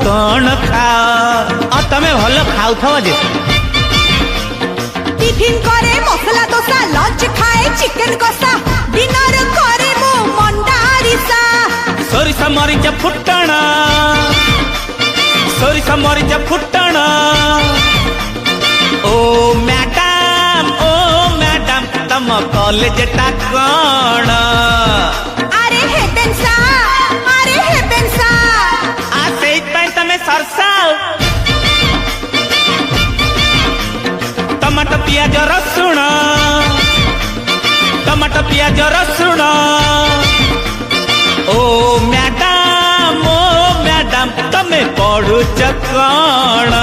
कौन खाओ तमें भल खाऊ थो जे टिफिन करे मसला डोसा लंच खाए चिकन कषा डिनर करे मो मंडारिसा सोरिष मरीच फुटण सोरिष मरीच फुटण ओ मैडम तम कॉलेज टा कौन अरे हेबेनसा आ से तमें सरसाओ टमाटो पियाज रसुण टमाटो पियाज रसुण ओ मैडम तमें पढ़ुच कौन।